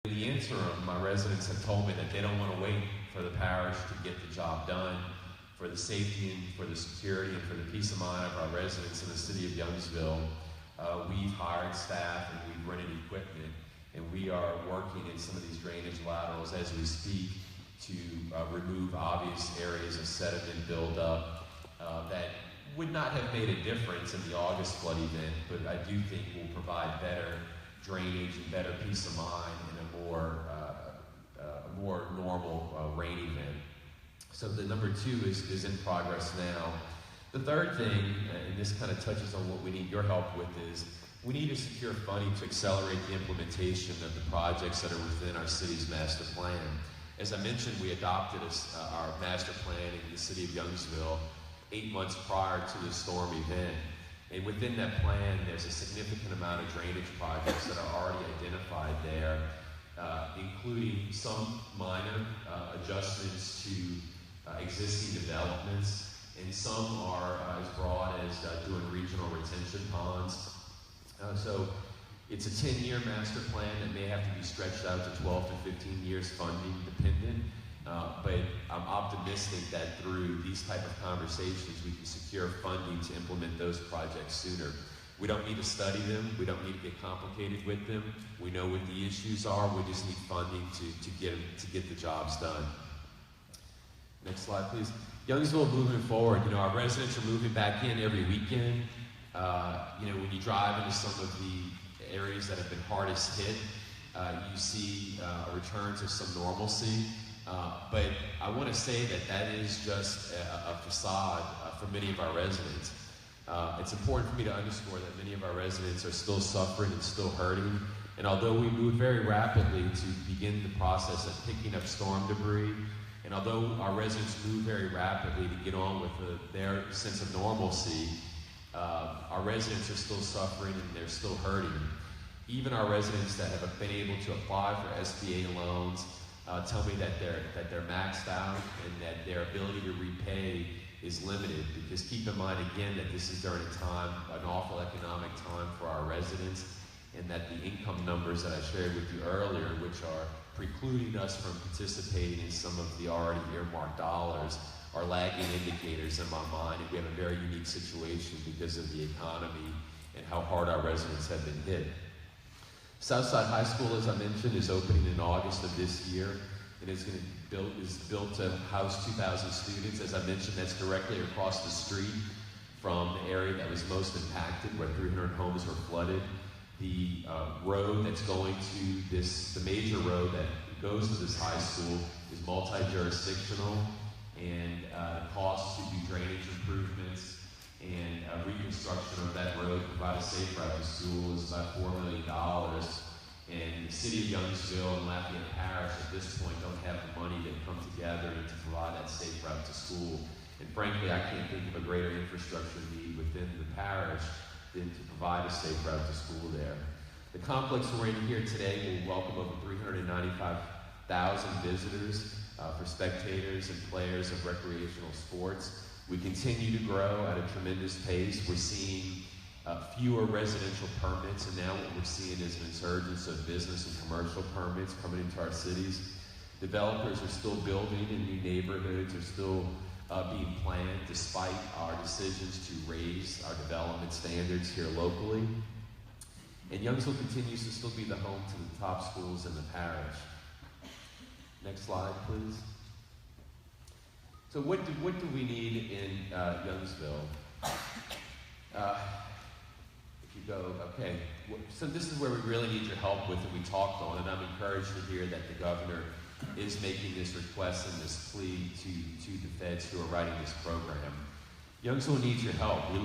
In the interim, my residents have told me that they don't want to wait for the parish to get the job done. For the safety and for the security and for the peace of mind of our residents in the city of Youngsville, we've hired staff and we've rented equipment, and we are working in some of these drainage laterals as we speak to remove obvious areas of sediment buildup that would not have made a difference in the August flood event, but I do think will provide better drainage and better peace of mind in a more normal rain event. So the number two is in progress now. The third thing, and this kind of touches on what we need your help with, is we need to secure funding to accelerate the implementation of the projects that are within our city's master plan. As I mentioned, we adopted our master plan in the city of Youngsville 8 months prior to the storm event. And within that plan, there's a significant amount of drainage projects that are already identified there, including some minor adjustments to existing developments, and some are as broad as doing regional retention ponds. So it's a 10-year master plan that may have to be stretched out to 12 to 15 years funding dependent. But I'm optimistic that through these type of conversations, we can secure funding to implement those projects sooner. We don't need to study them. We don't need to get complicated with them. We know what the issues are. We just need funding to get the jobs done. Next slide, please. Youngsville moving forward. You know, our residents are moving back in every weekend. You know, when you drive into some of the areas that have been hardest hit, you see a return to some normalcy. But I want to say that is just a facade for many of our residents. It's important for me to underscore that many of our residents are still suffering and still hurting. And although we moved very rapidly to begin the process of picking up storm debris, and although our residents moved very rapidly to get on with their sense of normalcy, our residents are still suffering and they're still hurting. Even our residents that have been able to apply for SBA loans tell me that they're maxed out and that their ability to repay is limited, because keep in mind again that this is during an awful economic time for our residents, and that the income numbers that I shared with you earlier, which are precluding us from participating in some of the already earmarked dollars, are lagging indicators in my mind, and we have a very unique situation because of the economy and how hard our residents have been hit. Southside High School, as I mentioned, is opening in August of this year, and is built to house 2,000 students. As I mentioned, that's directly across the street from the area that was most impacted, where 300 homes were flooded. The road that's going to the major road that goes to this high school is multi-jurisdictional, and the cost to do drainage improvements and reconstruction of that road to provide a safe route to school is about $4 million. And the city of Youngsville and Lafayette Parish at this point don't have the money to come together to provide that safe route to school. And frankly, I can't think of a greater infrastructure need within the parish than to provide a safe route to school there. The complex we're in here today will welcome over 395,000 visitors for spectators and players of recreational sports. We continue to grow at a tremendous pace. We're seeing fewer residential permits, and now what we're seeing is an insurgence of business and commercial permits coming into our cities. Developers are still building in new neighborhoods, are still being planned despite our decisions to raise our development standards here locally. And Youngsville continues to still be the home to the top schools in the parish. Next slide, please. So what do we need in Youngsville? If you go, okay. So this is where we really need your help with, and we talked on, and I'm encouraged to hear that the governor is making this request and this plea to the feds who are writing this program. Youngsville needs your help.